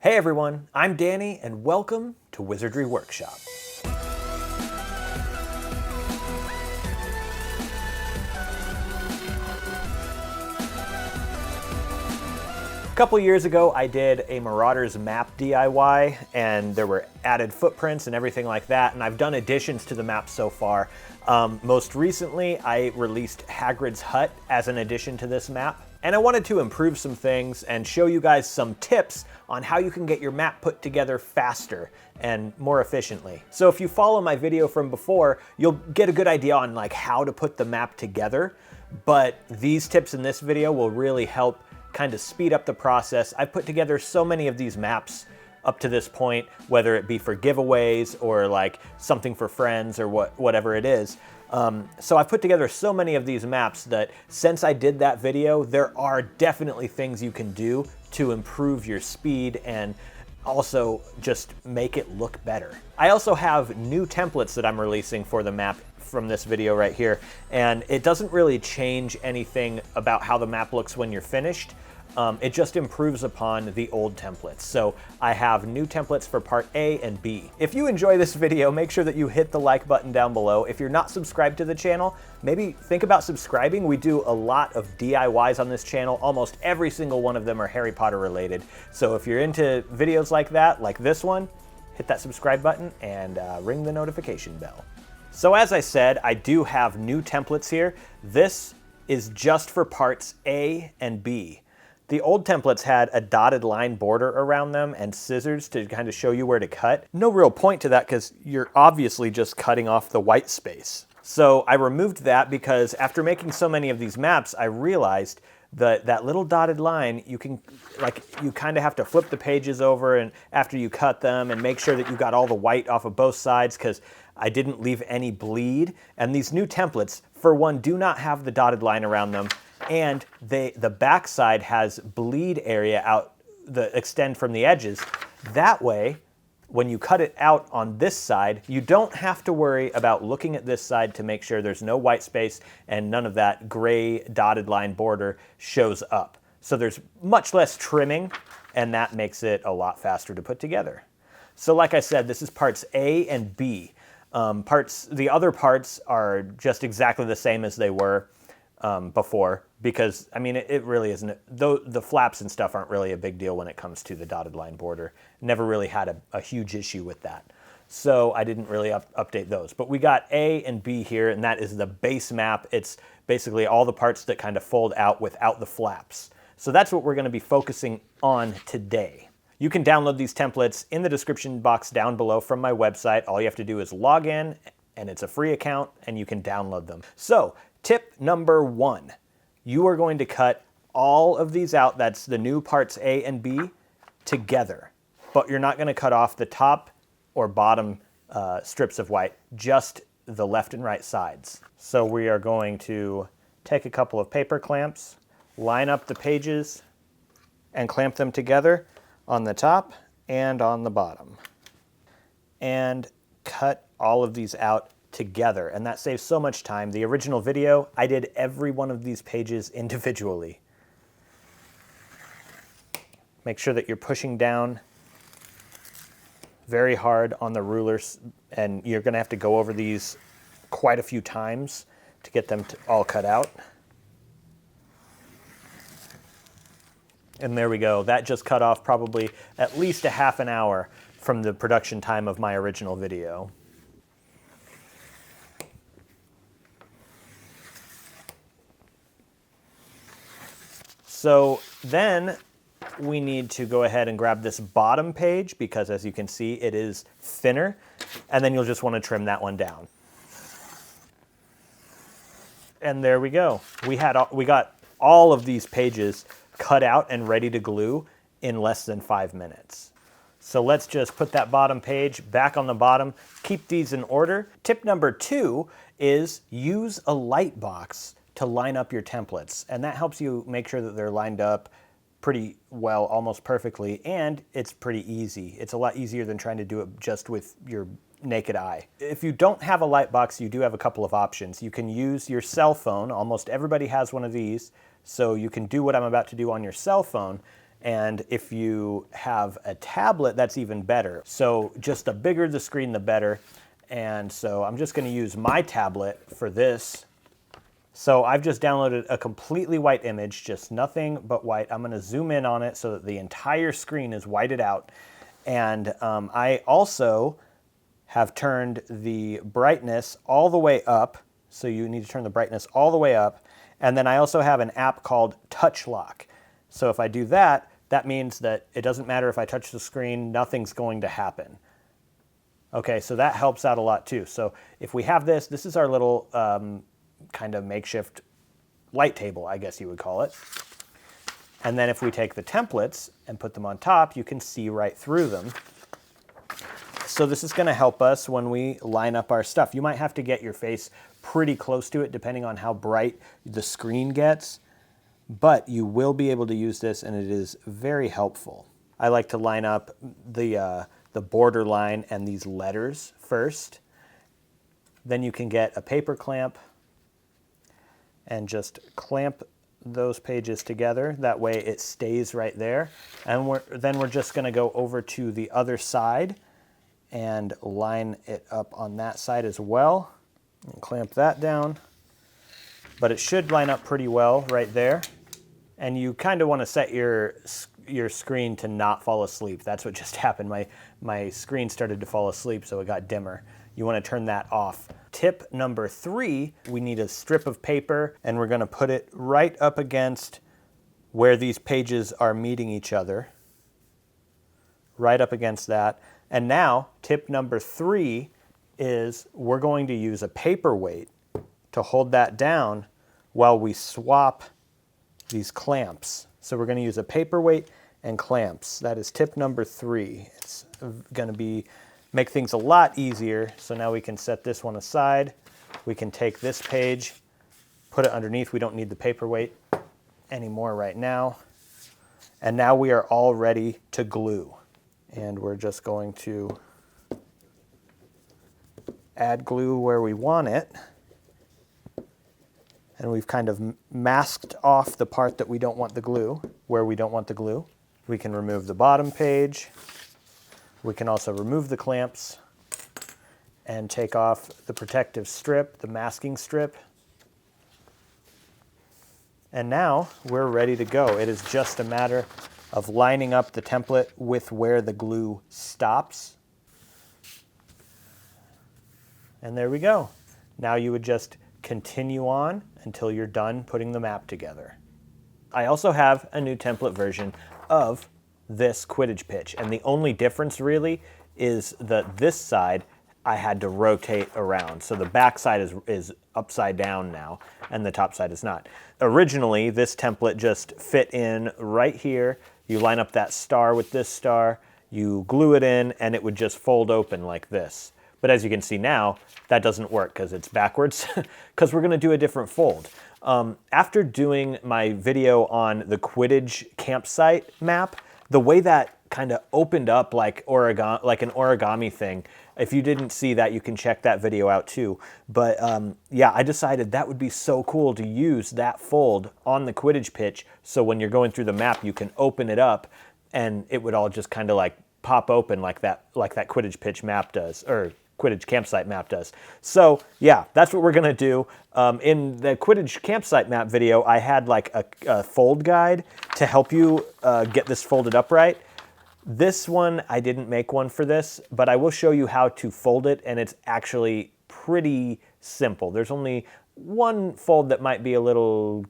Hey everyone, I'm Danny and welcome to Wizardry Workshop. A couple years ago I did a Marauder's map DIY and there were added footprints and everything like that, and I've done additions to the map so far. Most recently I released Hagrid's Hut as an addition to this map. And I wanted to improve some things and show you guys some tips on how you can get your map put together faster and more efficiently. So if you follow my video from before, you'll get a good idea on how to put the map together. But these tips in this video will really help kind of speed up the process. I've put together so many of these maps up to this point, whether it be for giveaways or something for friends or whatever it is. So I've put together so many of these maps that since I did that video, there are definitely things you can do to improve your speed and also just make it look better. I also have new templates that I'm releasing for the map from this video right here, and it doesn't really change anything about how the map looks when you're finished. It just improves upon the old templates. So I have new templates for part A and B. If you enjoy this video, make sure that you hit the like button down below. If you're not subscribed to the channel, maybe think about subscribing. We do a lot of DIYs on this channel. Almost every single one of them are Harry Potter related. So if you're into videos like that, like this one, hit that subscribe button and ring the notification bell. So as I said, I do have new templates here. This is just for parts A and B. The old templates had a dotted line border around them and scissors to kind of show you where to cut. No real point to that because you're obviously just cutting off the white space. So I removed that because after making so many of these maps, I realized that that little dotted line, you kind of have to flip the pages over and after you cut them and make sure that you got all the white off of both sides because I didn't leave any bleed. And these new templates, for one, do not have the dotted line around them. And the back side has bleed area out that extend from the edges. That way, when you cut it out on this side, you don't have to worry about looking at this side to make sure there's no white space and none of that gray dotted line border shows up. So there's much less trimming, and that makes it a lot faster to put together. So like I said, this is parts A and B. The other parts are just exactly the same as they were before, because I mean it really isn't, though the flaps and stuff aren't really a big deal when it comes to the dotted line border. Never really had a huge issue with that, so I didn't really update those. But we got A and B here, and that is the base map. It's basically all the parts that kind of fold out without the flaps. So that's what we're going to be focusing on today. You can download these templates in the description box down below from my website. All you have to do is log in, and it's a free account, and you can download them. So tip number 1, you are going to cut all of these out, that's the new parts A and B, together. But you're not going to cut off the top or bottom strips of white, just the left and right sides. So we are going to take a couple of paper clamps, line up the pages, and clamp them together on the top and on the bottom. And cut all of these out together, and that saves so much time. The original video, I did every one of these pages individually. Make sure that you're pushing down very hard on the rulers, and you're going to have to go over these quite a few times to get them all cut out. And there we go. That just cut off probably at least a half an hour from the production time of my original video. So then we need to go ahead and grab this bottom page because, as you can see, it is thinner, and then you'll just want to trim that one down. And there we go. We got all of these pages cut out and ready to glue in less than 5 minutes. So let's just put that bottom page back on the bottom, keep these in order. Tip number 2 is use a light box to line up your templates, and that helps you make sure that they're lined up pretty well, almost perfectly, and it's pretty easy. It's a lot easier than trying to do it just with your naked eye. If you don't have a light box, you do have a couple of options. You can use your cell phone. Almost everybody has one of these, so you can do what I'm about to do on your cell phone, And if you have a tablet, that's even better. So just the bigger the screen, the better. And so I'm just going to use my tablet for this. So I've just downloaded a completely white image, just nothing but white. I'm going to zoom in on it so that the entire screen is whited out. And I also have turned the brightness all the way up. So you need to turn the brightness all the way up. And then I also have an app called Touch Lock. So if I do that, that means that it doesn't matter if I touch the screen, nothing's going to happen. Okay, so that helps out a lot too. So if we have this, this is our little kind of makeshift light table, I guess you would call it. And then if we take the templates and put them on top, you can see right through them. So this is going to help us when we line up our stuff. You might have to get your face pretty close to it depending on how bright the screen gets, but you will be able to use this and it is very helpful. I like to line up the border line and these letters first. Then you can get a paper clamp and just clamp those pages together. That way it stays right there. And then we're just going to go over to the other side and line it up on that side as well. And clamp that down. But it should line up pretty well right there. And you kind of want to set your screen to not fall asleep. That's what just happened. My screen started to fall asleep, so it got dimmer. You want to turn that off. Tip number 3, we need a strip of paper, and we're going to put it right up against where these pages are meeting each other. Right up against that. And now, tip number 3 is we're going to use a paperweight to hold that down while we swap these clamps. So we're going to use a paperweight and clamps. That is tip number 3. It's going to make things a lot easier. So now we can set this one aside. We can take this page, put it underneath. We don't need the paperweight anymore right now. And now we are all ready to glue. And we're just going to add glue where we want it. And we've kind of masked off the part that we don't want the glue, where we don't want the glue. We can remove the bottom page. We can also remove the clamps and take off the protective strip, the masking strip. And now we're ready to go. It is just a matter of lining up the template with where the glue stops. And there we go. Now you would just continue on until you're done putting the map together. I also have a new template version of this Quidditch pitch, and the only difference really is that this side I had to rotate around. So the back side is upside down now, and the top side is not. Originally, this template just fit in right here. You line up that star with this star, you glue it in, and it would just fold open like this. But as you can see now, that doesn't work because it's backwards, because we're going to do a different fold. After doing my video on the Quidditch campsite map, the way that kind of opened up like an origami thing, if you didn't see that, you can check that video out too. But yeah, I decided that would be so cool to use that fold on the Quidditch pitch, so when you're going through the map, you can open it up and it would all just kind of like pop open like that Quidditch pitch map does, or Quidditch campsite map does. So yeah, that's what we're gonna do. In the Quidditch campsite map video, I had like a fold guide to help you get this folded upright. This one, I didn't make one for this, but I will show you how to fold it, and it's actually pretty simple. There's only one fold that might be a little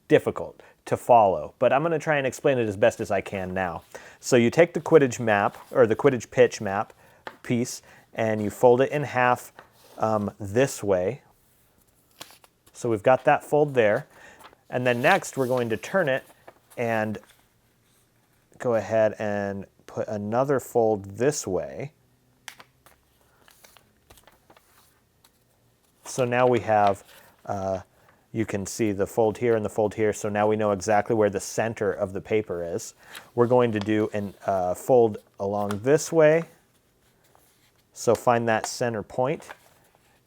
difficult to follow, but I'm gonna try and explain it as best as I can now. So you take the Quidditch map, or the Quidditch pitch map piece, and you fold it in half this way. So we've got that fold there. And then next we're going to turn it and go ahead and put another fold this way. So now we have, you can see the fold here and the fold here, so now we know exactly where the center of the paper is. We're going to do a fold along this way. So find that center point,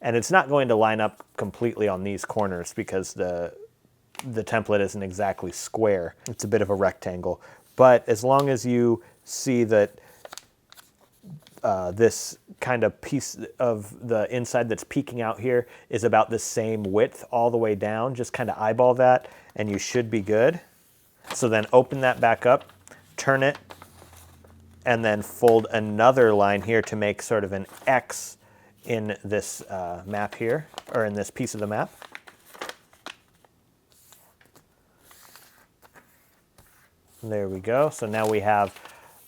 and it's not going to line up completely on these corners because the template isn't exactly square. It's a bit of a rectangle, But as long as you see that this kind of piece of the inside that's peeking out here is about the same width all the way down, just kind of eyeball that and you should be good. So then open that back up, turn it, and then fold another line here to make sort of an X in this map here, or in this piece of the map. There we go. So now we have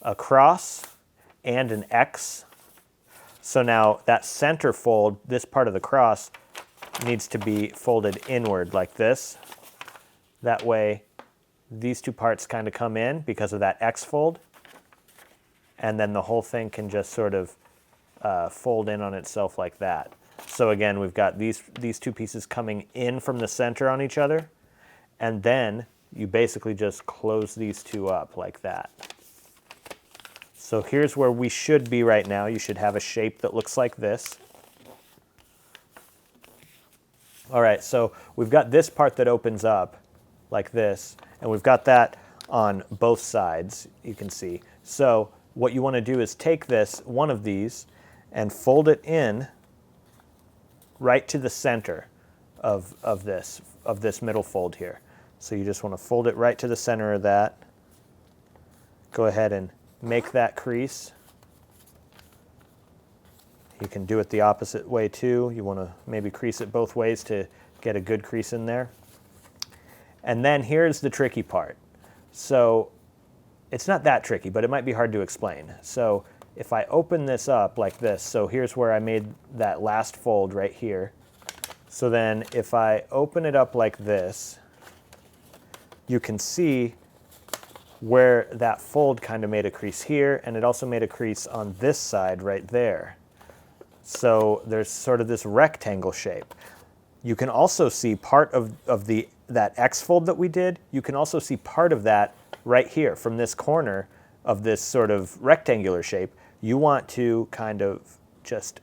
a cross and an X. So now that center fold, this part of the cross, needs to be folded inward like this. That way these two parts kind of come in because of that X fold. And then the whole thing can just sort of fold in on itself like that. So again, we've got these two pieces coming in from the center on each other. And then you basically just close these two up like that. So here's where we should be right now. You should have a shape that looks like this. All right, so we've got this part that opens up like this, and we've got that on both sides, you can see. So what you want to do is take this, one of these, and fold it in right to the center of this middle fold here. So you just want to fold it right to the center of that. Go ahead and make that crease. You can do it the opposite way too. You want to maybe crease it both ways to get a good crease in there. And then here's the tricky part. So it's not that tricky, but it might be hard to explain. So if I open this up like this, so here's where I made that last fold right here. So then if I open it up like this, you can see where that fold kind of made a crease here, and it also made a crease on this side right there. So there's sort of this rectangle shape. You can also see part of that X fold that we did. You can also see part of that right here from this corner of this sort of rectangular shape. You want to kind of just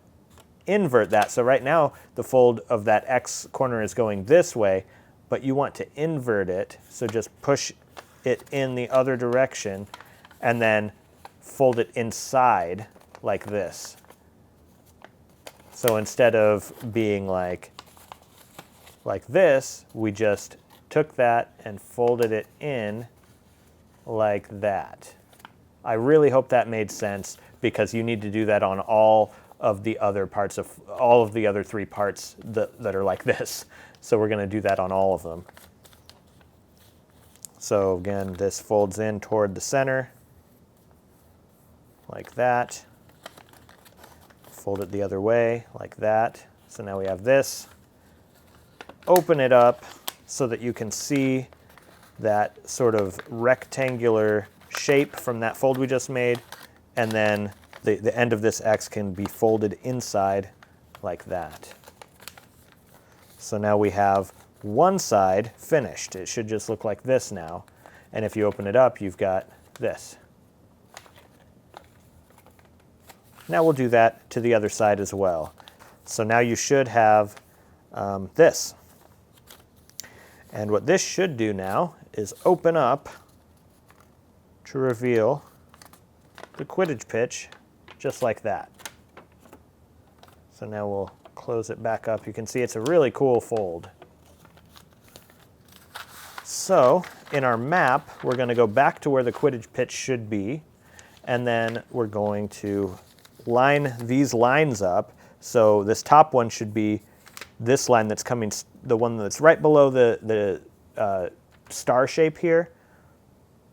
invert that. So right now the fold of that X corner is going this way, but you want to invert it. So just push it in the other direction and then fold it inside like this. So instead of being like this, we just took that and folded it in like that. I really hope that made sense, because you need to do that on all of the other parts of all of the other three parts that are like this. So we're going to do that on all of them. So again, this folds in toward the center like that. Fold it the other way like that. So now we have this. Open it up so that you can see that sort of rectangular shape from that fold we just made, and then the end of this X can be folded inside like that. So now we have one side finished. It should just look like this now. And if you open it up, you've got this. Now we'll do that to the other side as well. So now you should have this. And what this should do now is open up to reveal the Quidditch pitch just like that. So now we'll close it back up. You can see it's a really cool fold. So in our map, we're going to go back to where the Quidditch pitch should be, and then we're going to line these lines up. So this top one should be this line that's coming, the one that's right below the star shape here.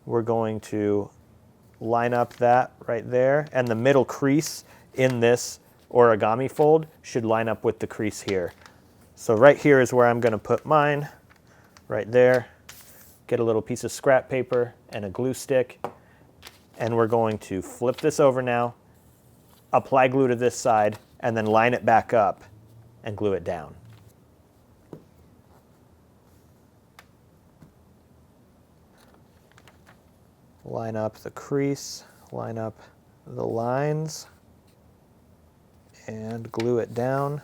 We're going to line up that right there, and the middle crease in this origami fold should line up with the crease here. So right here is where I'm going to put mine, right there. Get a little piece of scrap paper and a glue stick, and we're going to flip this over now, apply glue to this side, and then line it back up and glue it down. Line up the crease, line up the lines, and glue it down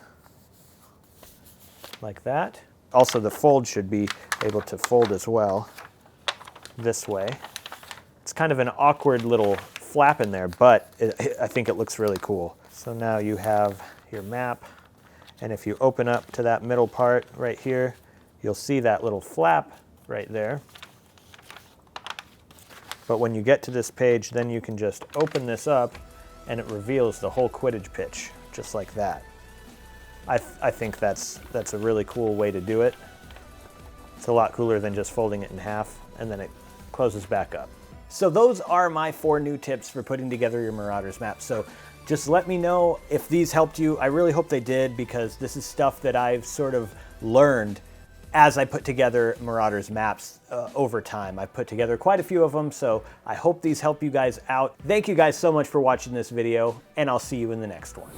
like that. Also, the fold should be able to fold as well this way. It's kind of an awkward little flap in there, but I think it looks really cool. So now you have your map, and if you open up to that middle part right here, you'll see that little flap right there. But when you get to this page, then you can just open this up and it reveals the whole Quidditch pitch, just like that. I think that's a really cool way to do it. It's a lot cooler than just folding it in half and then it closes back up. So those are my 4 new tips for putting together your Marauders map. So just let me know if these helped you. I really hope they did, because this is stuff that I've sort of learned as I put together Marauders maps over time. I've put together quite a few of them, so I hope these help you guys out. Thank you guys so much for watching this video, and I'll see you in the next one.